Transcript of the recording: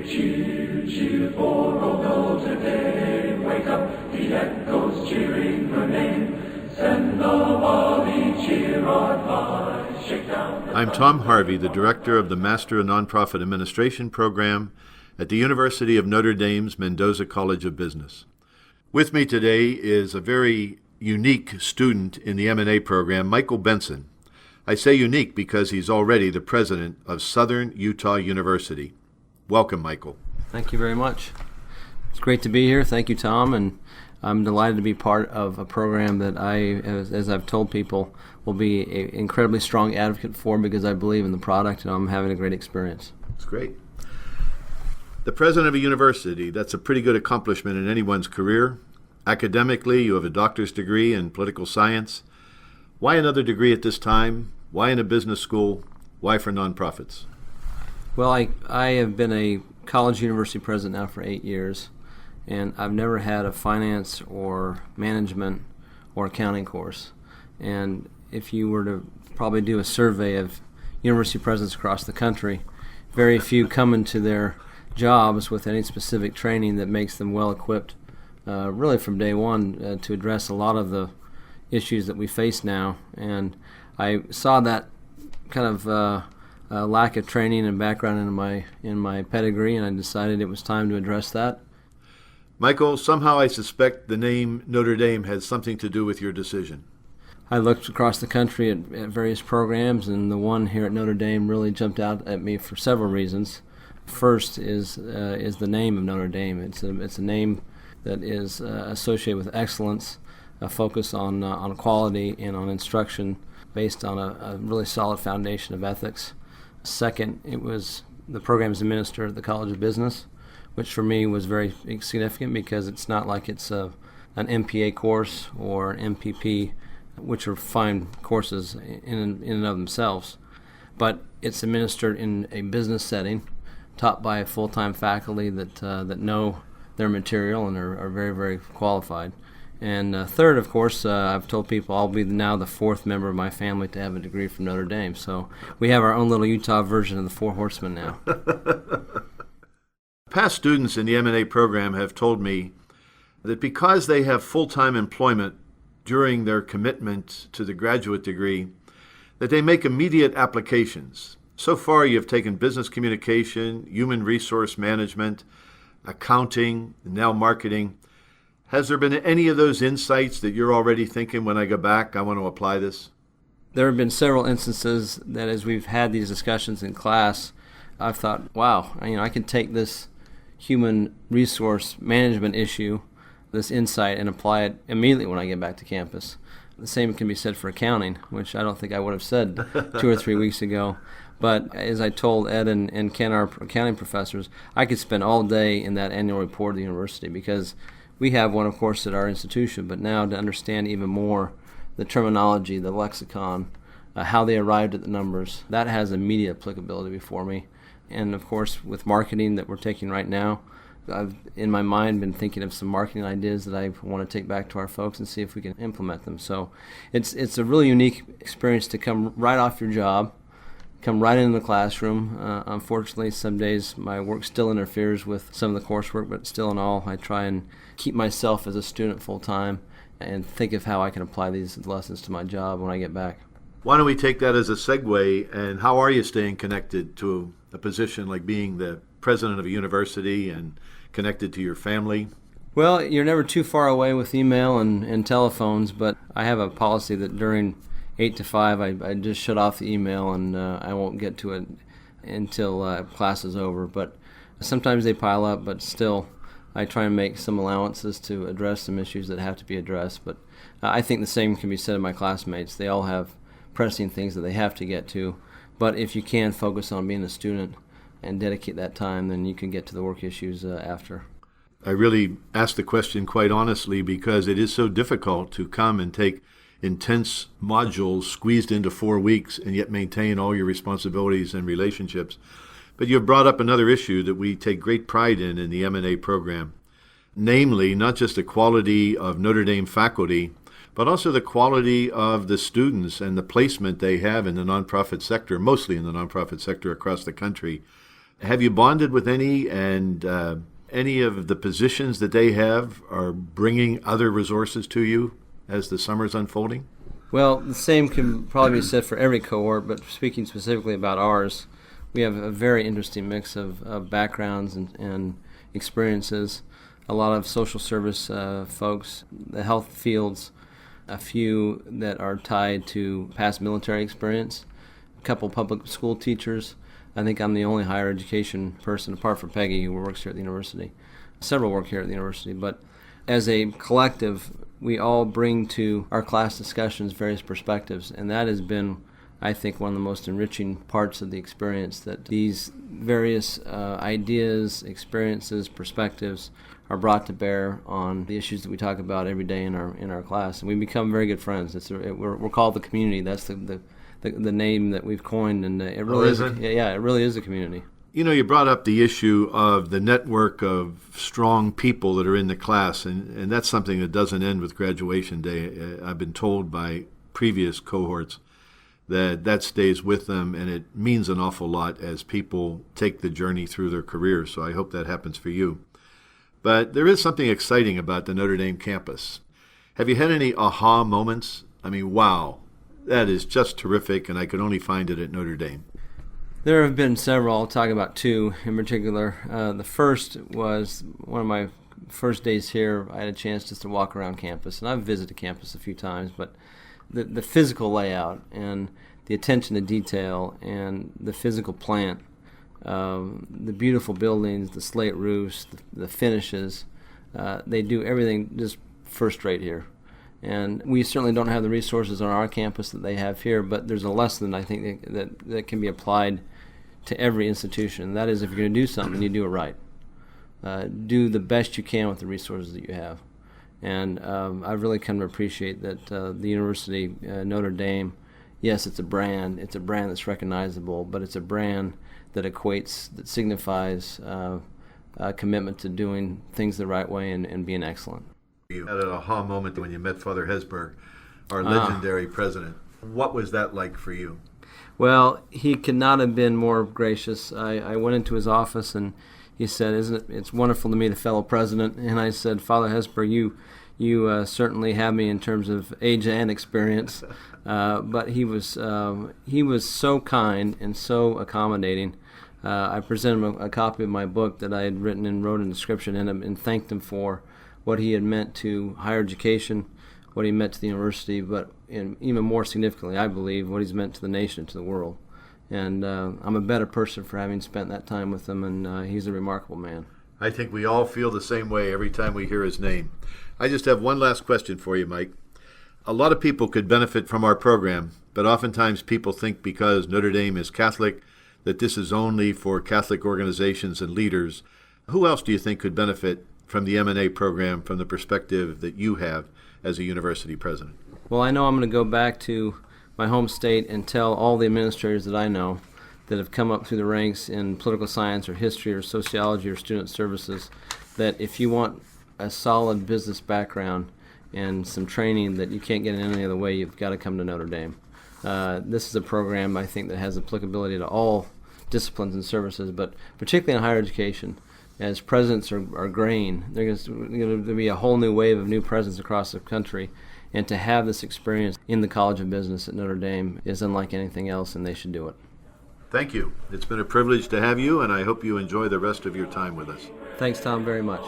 Cheer, cheer for old Notre Dame. Wake up, the echoes cheering her name. Send the volley, cheer on high. Shake down. I'm Tom Harvey, the director of the Master of Nonprofit Administration program at the University of Notre Dame's Mendoza College of Business. With me today is a very unique student in the M&A program, Michael Benson. I say unique because he's already the president of Southern Utah University. Welcome, Michael. Thank you very much. It's great to be here. Thank you, Tom, and I'm delighted to be part of a program that I, as I've told people, will be an incredibly strong advocate for because I believe in the product and I'm having a great experience. That's great. The president of a university, that's a pretty good accomplishment in anyone's career. Academically, you have a doctor's degree in political science. Why another degree at this time? Why in a business school? Why for nonprofits? Well, I have been a college university president now for 8 years, and I've never had a finance or management or accounting course. And if you were to probably do a survey of university presidents across the country, very few come into their jobs with any specific training that makes them well equipped, really from day one, to address a lot of the issues that we face now. And I saw that kind of lack of training and background in my pedigree, and I decided it was time to address that. Michael, somehow I suspect the name Notre Dame has something to do with your decision. I looked across the country at various programs, and the one here at Notre Dame really jumped out at me for several reasons. First is the name of Notre Dame. It's a name that is associated with excellence, a focus on quality and on instruction based on a really solid foundation of ethics. Second, it was the program is administered at the College of Business, which for me was very significant because it's not like it's an MPA course or an MPP, which are fine courses in and of themselves. But it's administered in a business setting, taught by a full-time faculty that know their material and are very, very qualified. And third, of course, I've told people I'll be now the fourth member of my family to have a degree from Notre Dame. So we have our own little Utah version of the Four Horsemen now. Past students in the M&A program have told me that because they have full-time employment during their commitment to the graduate degree, that they make immediate applications. So far, you have taken business communication, human resource management, accounting, and now marketing. Has there been any of those insights that you're already thinking, when I go back, I want to apply this? There have been several instances that as we've had these discussions in class, I've thought, wow, I can take this human resource management issue, this insight, and apply it immediately when I get back to campus. The same can be said for accounting, which I don't think I would have said 2 or 3 weeks ago. But as I told Ed and Ken, our accounting professors, I could spend all day in that annual report of the university because we have one, of course, at our institution, but now to understand even more the terminology, the lexicon, how they arrived at the numbers, that has immediate applicability before me. And, of course, with marketing that we're taking right now, I've, in my mind, been thinking of some marketing ideas that I want to take back to our folks and see if we can implement them. So it's a really unique experience to come right off your job, come right into the classroom. Unfortunately, some days my work still interferes with some of the coursework, but still in all, I try and keep myself as a student full-time and think of how I can apply these lessons to my job when I get back. Why don't we take that as a segue, and how are you staying connected to a position like being the president of a university and connected to your family? Well, you're never too far away with email and telephones, but I have a policy that during 8 to 5, I just shut off the email and I won't get to it until class is over. But sometimes they pile up, but still I try and make some allowances to address some issues that have to be addressed. But I think the same can be said of my classmates. They all have pressing things that they have to get to. But if you can focus on being a student and dedicate that time, then you can get to the work issues after. I really ask the question quite honestly because it is so difficult to come and take intense modules squeezed into 4 weeks and yet maintain all your responsibilities and relationships. But you've brought up another issue that we take great pride in the M&A program, namely not just the quality of Notre Dame faculty, but also the quality of the students and the placement they have in the nonprofit sector, mostly in the nonprofit sector across the country. Have you bonded with any, and any of the positions that they have are bringing other resources to you as the summer's unfolding? Well, the same can probably be said for every cohort, but speaking specifically about ours, we have a very interesting mix of backgrounds and experiences. A lot of social service folks, the health fields, a few that are tied to past military experience, a couple public school teachers. I think I'm the only higher education person, apart from Peggy, who works here at the university. Several work here at the university, but as a collective, we all bring to our class discussions various perspectives, and that has been, I think, one of the most enriching parts of the experience, that these various ideas, experiences, perspectives are brought to bear on the issues that we talk about every day in our class, and we become very good friends. We're called the community. That's the name that we've coined, and it really is. It really is a community. You know, you brought up the issue of the network of strong people that are in the class, and that's something that doesn't end with graduation day. I've been told by previous cohorts that stays with them, and it means an awful lot as people take the journey through their careers, so I hope that happens for you. But there is something exciting about the Notre Dame campus. Have you had any aha moments? I mean, wow, that is just terrific, and I could only find it at Notre Dame. There have been several. I'll talk about two in particular. The first was one of my first days here. I had a chance just to walk around campus, and I've visited campus a few times, but the physical layout and the attention to detail and the physical plant, the beautiful buildings, the slate roofs, the finishes, they do everything just first rate here. And we certainly don't have the resources on our campus that they have here, but there's a lesson, I think, that can be applied to every institution. That is, if you're going to do something, you do it right. Do the best you can with the resources that you have. And I've really come to appreciate that the university, Notre Dame, yes, it's a brand. It's a brand that's recognizable, but it's a brand that equates, that signifies a commitment to doing things the right way and being excellent. You had an aha moment when you met Father Hesburgh, our legendary president. What was that like for you? Well, he could not have been more gracious. I went into his office and he said, it's wonderful to meet a fellow president. And I said, Father Hesburgh, you certainly have me in terms of age and experience. But he was so kind and so accommodating. I presented him a copy of my book that I had written and wrote a description in and thanked him for what he had meant to higher education, what he meant to the university, but even more significantly, I believe, what he's meant to the nation, to the world. And I'm a better person for having spent that time with him, and he's a remarkable man. I think we all feel the same way every time we hear his name. I just have one last question for you, Mike. A lot of people could benefit from our program, but oftentimes people think because Notre Dame is Catholic that this is only for Catholic organizations and leaders. Who else do you think could benefit from the M&A program from the perspective that you have as a university president? Well, I know I'm going to go back to my home state and tell all the administrators that I know that have come up through the ranks in political science or history or sociology or student services that if you want a solid business background and some training that you can't get in any other way, you've got to come to Notre Dame. This is a program, I think, that has applicability to all disciplines and services, but particularly in higher education. As presidents are graying, there's going to be a whole new wave of new presidents across the country, and to have this experience in the College of Business at Notre Dame is unlike anything else, and they should do it. Thank you. It's been a privilege to have you, and I hope you enjoy the rest of your time with us. Thanks, Tom, very much.